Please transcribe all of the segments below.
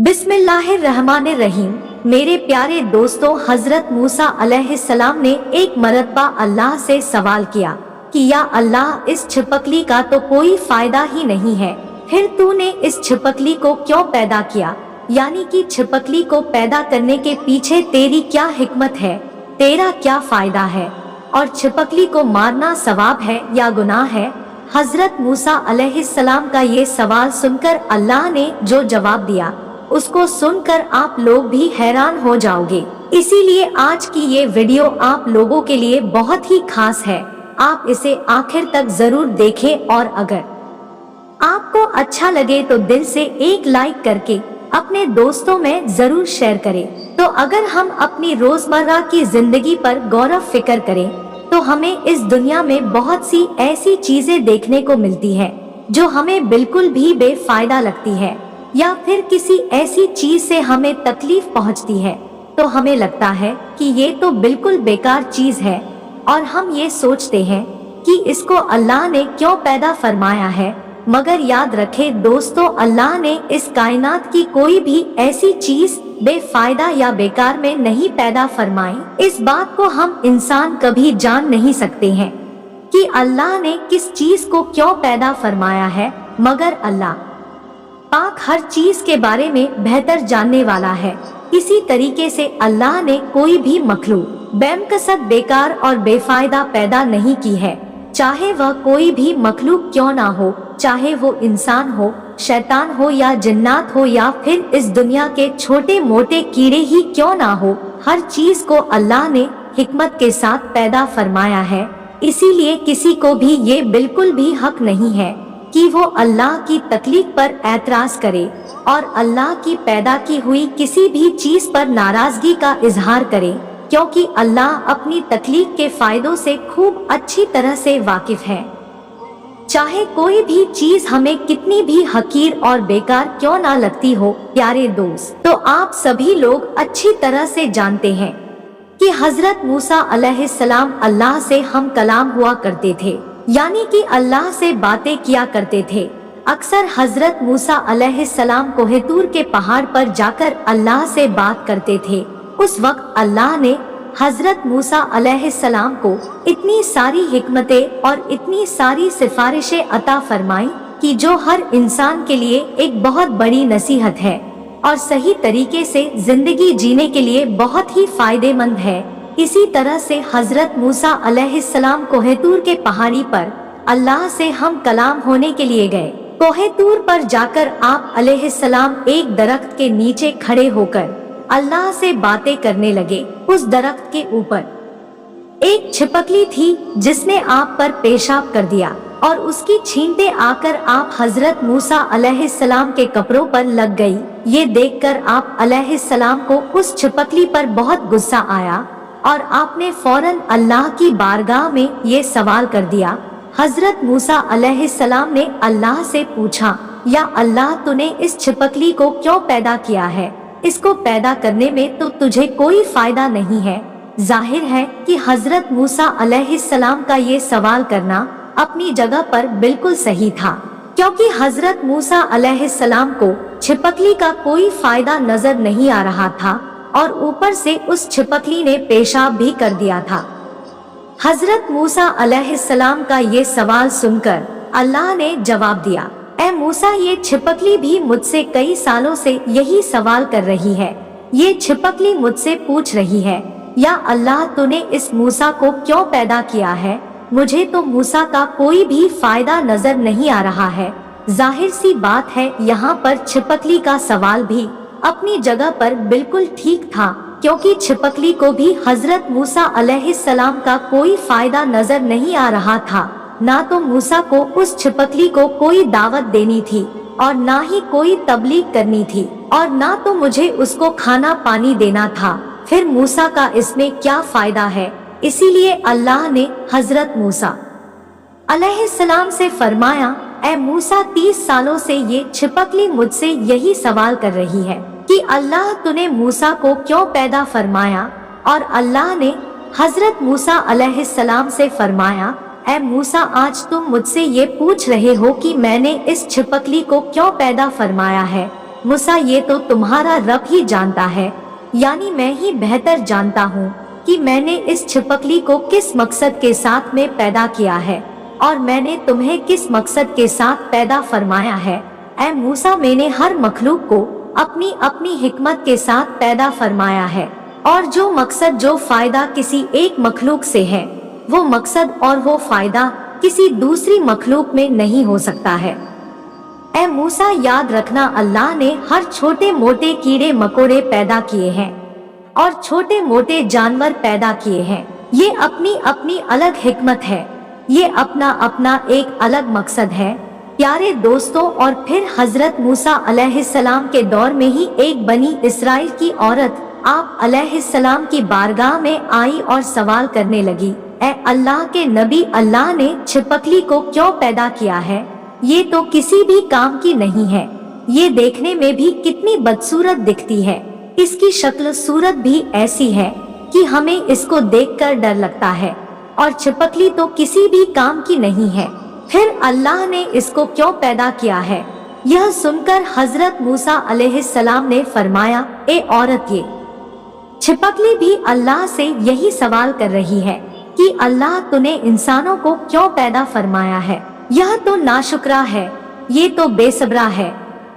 बिस्मिल्लाहिर्रहमानिर्रहीम। मेरे प्यारे दोस्तों, हजरत मूसा अलैहिस्सलाम ने एक मरतबा अल्लाह से सवाल किया कि या अल्लाह, इस छिपकली का तो कोई फायदा ही नहीं है, फिर तूने इस छिपकली को क्यों पैदा किया? यानी कि छिपकली को पैदा करने के पीछे तेरी क्या हिकमत है, तेरा क्या फायदा है, और छिपकली को मारना सवाब है या गुनाह है? हजरत मूसा अलैहिस्सलाम का ये सवाल सुनकर अल्लाह ने जो जवाब दिया, उसको सुनकर आप लोग भी हैरान हो जाओगे। इसीलिए आज की ये वीडियो आप लोगों के लिए बहुत ही खास है। आप इसे आखिर तक जरूर देखें और अगर आपको अच्छा लगे तो दिल से एक लाइक करके अपने दोस्तों में जरूर शेयर करें। तो अगर हम अपनी रोजमर्रा की जिंदगी पर गौर फिक्र करें तो हमें इस दुनिया में बहुत सी ऐसी चीजें देखने को मिलती है जो हमें बिल्कुल भी बेफायदा लगती है, या फिर किसी ऐसी चीज से हमें तकलीफ पहुंचती है तो हमें लगता है कि ये तो बिल्कुल बेकार चीज है, और हम ये सोचते हैं कि इसको अल्लाह ने क्यों पैदा फरमाया है। मगर याद रखें दोस्तों, अल्लाह ने इस कायनात की कोई भी ऐसी चीज बेफायदा या बेकार में नहीं पैदा फरमाई। इस बात को हम इंसान कभी जान नहीं सकते हैं कि अल्लाह ने किस चीज को क्यों पैदा फरमाया है, मगर अल्लाह पाक हर चीज के बारे में बेहतर जानने वाला है। इसी तरीके से अल्लाह ने कोई भी मखलूक बेमकसद बेकार और बेफायदा पैदा नहीं की है, चाहे वह कोई भी मखलूक क्यों ना हो, चाहे वो इंसान हो, शैतान हो या जिन्नात हो, या फिर इस दुनिया के छोटे मोटे कीड़े ही क्यों ना हो। हर चीज को अल्लाह ने हिकमत के साथ पैदा फरमाया है। इसीलिए किसी को भी ये बिल्कुल भी हक नहीं है कि वो अल्लाह की तकलीफ पर एतराज करे और अल्लाह की पैदा की हुई किसी भी चीज पर नाराजगी का इजहार करे, क्योंकि अल्लाह अपनी तकलीफ के फायदों से खूब अच्छी तरह से वाकिफ है। चाहे कोई भी चीज हमें कितनी भी हकीर और बेकार क्यों ना लगती हो, प्यारे दोस्त, तो आप सभी लोग अच्छी तरह से जानते हैं कि हजरत मूसा अलैहिस्सलाम अल्लाह से हम कलाम हुआ करते थे, यानी कि अल्लाह से बातें किया करते थे। अक्सर हजरत मूसा अलैहिस्सलाम कोहे तूर के पहाड़ पर जाकर अल्लाह से बात करते थे। उस वक्त अल्लाह ने हजरत मूसा अलैहिस्सलाम को इतनी सारी हिकमतें और इतनी सारी सिफारिशें अता फरमाई कि जो हर इंसान के लिए एक बहुत बड़ी नसीहत है और सही तरीके से जिंदगी जीने के लिए बहुत ही फायदेमंद है। इसी तरह से हजरत मूसा अलैहिस्सलाम कोहे तूर के पहाड़ी पर अल्लाह से हम कलाम होने के लिए गए। कोहे तूर पर जाकर आप अलैहिस्सलाम एक दरख्त के नीचे खड़े होकर अल्लाह से बातें करने लगे। उस दरख्त के ऊपर एक छिपकली थी जिसने आप पर पेशाब कर दिया और उसकी छींटें आकर आप हजरत मूसा अलैहिस्सलाम के कपड़ों पर लग गई। ये देखकर आप अलैहिस्सलाम को उस छिपकली पर बहुत गुस्सा आया और आपने फौरन अल्लाह की बारगाह में ये सवाल कर दिया। हजरत मूसा अलैहिस्सलाम ने अल्लाह से पूछा, या अल्लाह, तूने इस छिपकली को क्यों पैदा किया है? इसको पैदा करने में तो तुझे कोई फायदा नहीं है। जाहिर है कि हजरत मूसा अलैहिस्सलाम का ये सवाल करना अपनी जगह पर बिल्कुल सही था, क्योंकि हजरत मूसा अलैहिस्सलाम को छिपकली का कोई फायदा नजर नहीं आ रहा था और ऊपर से उस छिपकली ने पेशाब भी कर दिया था। हजरत मूसा अलैहिस्सलाम का ये सवाल सुनकर अल्लाह ने जवाब दिया, ऐ मूसा, ये छिपकली भी मुझसे कई सालों से यही सवाल कर रही है। ये छिपकली मुझसे पूछ रही है, या अल्लाह, तूने इस मूसा को क्यों पैदा किया है? मुझे तो मूसा का कोई भी फायदा नजर नहीं आ रहा है। जाहिर सी बात है, यहाँ पर छिपकली का सवाल भी अपनी जगह पर बिल्कुल ठीक था, क्योंकि छिपकली को भी हजरत मूसा अलैहिस्सलाम का कोई फायदा नजर नहीं आ रहा था। ना तो मूसा को उस छिपकली को कोई दावत देनी थी और ना ही कोई तबलीग करनी थी, और ना तो मुझे उसको खाना पानी देना था। फिर मूसा का इसमें क्या फायदा है? इसीलिए अल्लाह ने हजरत मूसा अलैहिस्सलाम से फरमाया, ऐ मूसा, 30 सालों से ये छिपकली मुझसे यही सवाल कर रही है कि अल्लाह, तूने मूसा को क्यों पैदा फरमाया? और अल्लाह ने हजरत मूसा अलैहिस्सलाम से फरमाया, ऐ मूसा, आज तुम मुझसे ये पूछ रहे हो कि मैंने इस छिपकली को क्यों पैदा फरमाया है, मूसा ये तो तुम्हारा रब ही जानता है, यानी मैं ही बेहतर जानता हूँ कि मैंने इस छिपकली को किस मकसद के साथ में पैदा किया है और मैंने तुम्हें किस मकसद के साथ पैदा फरमाया है। ऐ मूसा, मैंने हर मखलूक को अपनी अपनी हिकमत के साथ पैदा फरमाया है और जो मकसद जो फायदा किसी एक मखलूक से है वो मकसद और वो फायदा किसी दूसरी मखलूक में नहीं हो सकता है। ऐ मूसा, याद रखना अल्लाह ने हर छोटे मोटे कीड़े मकोड़े पैदा किए हैं और छोटे मोटे जानवर पैदा किए हैं। ये अपनी अपनी अलग हिकमत है, ये अपना अपना एक अलग मकसद है। प्यारे दोस्तों, और फिर हजरत मूसा अलैहिस्सलाम के दौर में ही एक बनी इसराइल की औरत आप अलैहिस्सलाम की बारगाह में आई और सवाल करने लगी, ऐ अल्लाह के नबी, अल्लाह ने छिपकली को क्यों पैदा किया है? ये तो किसी भी काम की नहीं है, ये देखने में भी कितनी बदसूरत दिखती है, इसकी शक्ल सूरत भी ऐसी है कि हमें इसको देखकर डर लगता है और छिपकली तो किसी भी काम की नहीं है, फिर अल्लाह ने इसको क्यों पैदा किया है? यह सुनकर हजरत मूसा अलैहिस्सलाम ने फरमाया, ए औरत, ये छिपकली भी अल्लाह से यही सवाल कर रही है कि अल्लाह तूने इंसानों को क्यों पैदा फरमाया है? यह तो नाशुक्रा है, ये तो बेसब्रा है,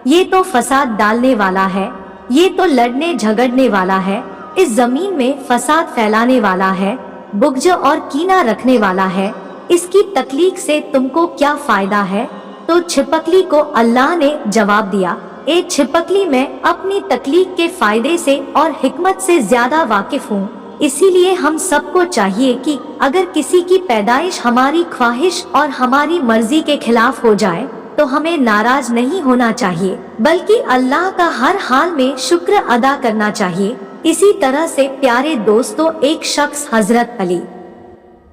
ये तो फसाद डालने वाला है, ये तो लड़ने झगड़ने वाला है, इस जमीन में फसाद फैलाने वाला है, बुग़्ज़ और कीना रखने वाला है, इसकी तकलीफ से तुमको क्या फायदा है? तो छिपकली को अल्लाह ने जवाब दिया, ए छिपकली, मैं अपनी तकलीफ के फायदे से और हिकमत से ज्यादा वाकिफ हूँ, इसीलिए हम सबको चाहिए कि अगर किसी की पैदाइश हमारी ख्वाहिश और हमारी मर्जी के खिलाफ हो जाए तो हमें नाराज नहीं होना चाहिए, बल्कि अल्लाह का हर हाल में शुक्र अदा करना चाहिए। इसी तरह से प्यारे दोस्तों, एक शख्स हजरत अली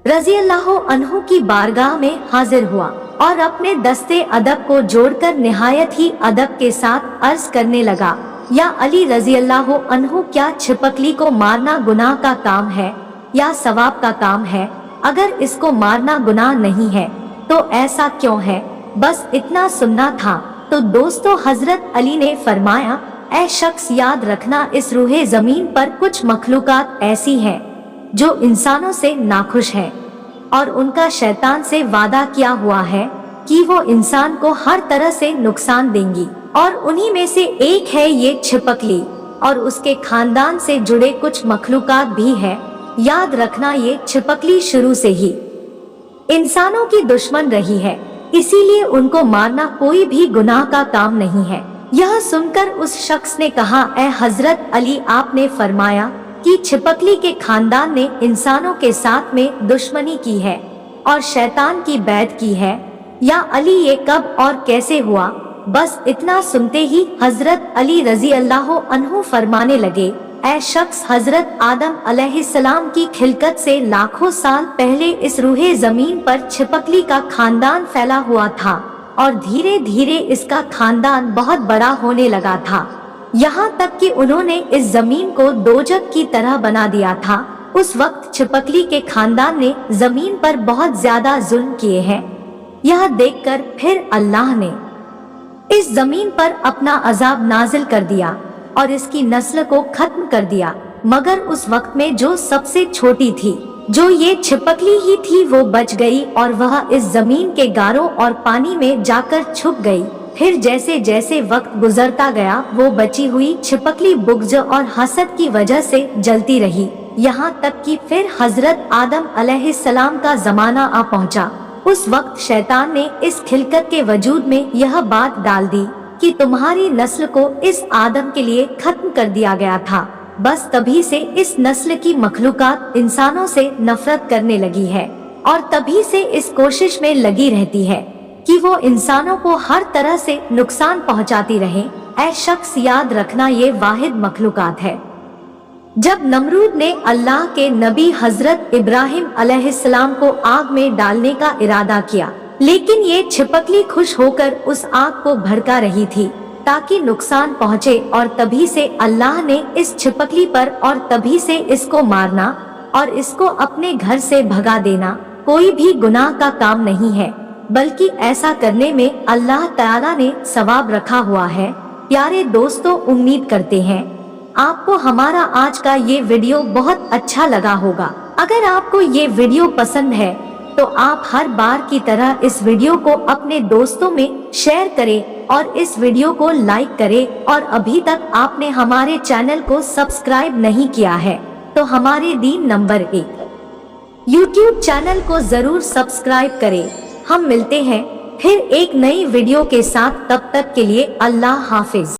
रजी अल्लाह अन्हु की बारगाह में हाजिर हुआ और अपने दस्ते अदब को जोड़कर निहायत ही अदब के साथ अर्ज करने लगा, या अली रजी अल्लाह अन्हु, क्या छिपकली को मारना गुनाह का काम है या सवाब का काम है? अगर इसको मारना गुनाह नहीं है तो ऐसा क्यों है? बस इतना सुनना था। तो दोस्तों, हजरत अली ने फरमाया, ऐ शख्स, याद रखना, इस रूहे जमीन पर कुछ मखलूकात ऐसी हैं जो इंसानों से नाखुश है और उनका शैतान से वादा किया हुआ है कि वो इंसान को हर तरह से नुकसान देंगी, और उन्हीं में से एक है ये छिपकली, और उसके खानदान से जुड़े कुछ मखलूकात भी है। याद रखना, ये छिपकली शुरू से ही इंसानों की दुश्मन रही है, इसीलिए उनको मारना कोई भी गुनाह का काम नहीं है। यह सुनकर उस शख्स ने कहा, ऐ हजरत अली, आपने फरमाया कि छिपकली के खानदान ने इंसानों के साथ में दुश्मनी की है और शैतान की बैत की है, या अली ये कब और कैसे हुआ? बस इतना सुनते ही हजरत अली रजी अल्लाह अन्हु फरमाने लगे, ऐ शख्स, हजरत आदम अलैहिस्सलाम की खिलकत से लाखों साल पहले इस रूहे जमीन पर छिपकली का खानदान फैला हुआ था और धीरे धीरे इसका खानदान बहुत बड़ा होने लगा था, यहाँ तक कि उन्होंने इस जमीन को दोजख की तरह बना दिया था। उस वक्त छिपकली के खानदान ने जमीन पर बहुत ज्यादा जुल्म किए हैं। यह देखकर फिर अल्लाह ने इस जमीन पर अपना अजाब नाजिल कर दिया और इसकी नस्ल को खत्म कर दिया, मगर उस वक्त में जो सबसे छोटी थी, जो ये छिपकली ही थी, वो बच गई और वह इस जमीन के गारों और पानी में जाकर छुप गई। फिर जैसे जैसे वक्त गुजरता गया, वो बची हुई छिपकली बुग़्ज़ और हसद की वजह से जलती रही, यहाँ तक कि फिर हजरत आदम अलैहिस्सलाम का जमाना आ पहुँचा। उस वक्त शैतान ने इस खिलकत के वजूद में यह बात डाल दी कि तुम्हारी नस्ल को इस आदम के लिए खत्म कर दिया गया था। बस तभी से इस नस्ल की मखलूकात इंसानों से नफरत करने लगी है और तभी से इस कोशिश में लगी रहती है कि वो इंसानों को हर तरह से नुकसान पहुंचाती रहे। ऐ शख्स, याद रखना, ये वाहिद मखलूकात है। जब नमरूद ने अल्लाह के नबी हजरत इब्राहिम अलैहिस्सलाम को आग में डालने का इरादा किया, लेकिन ये छिपकली खुश होकर उस आग को भड़का रही थी ताकि नुकसान पहुँचे, और तभी से अल्लाह ने इस छिपकली पर और तभी से इसको मारना और इसको अपने घर से भगा देना कोई भी गुनाह का काम नहीं है, बल्कि ऐसा करने में अल्लाह ताला ने सवाब रखा हुआ है। प्यारे दोस्तों, उम्मीद करते हैं आपको हमारा आज का ये वीडियो बहुत अच्छा लगा होगा। अगर आपको ये वीडियो पसंद है तो आप हर बार की तरह इस वीडियो को अपने दोस्तों में शेयर करें और इस वीडियो को लाइक करें। और अभी तक आपने हमारे चैनल को सब्सक्राइब नहीं किया है तो हमारे दीन नंबर 1 यूट्यूब चैनल को जरूर सब्सक्राइब करें। हम मिलते हैं फिर एक नई वीडियो के साथ, तब तक के लिए अल्लाह हाफिज।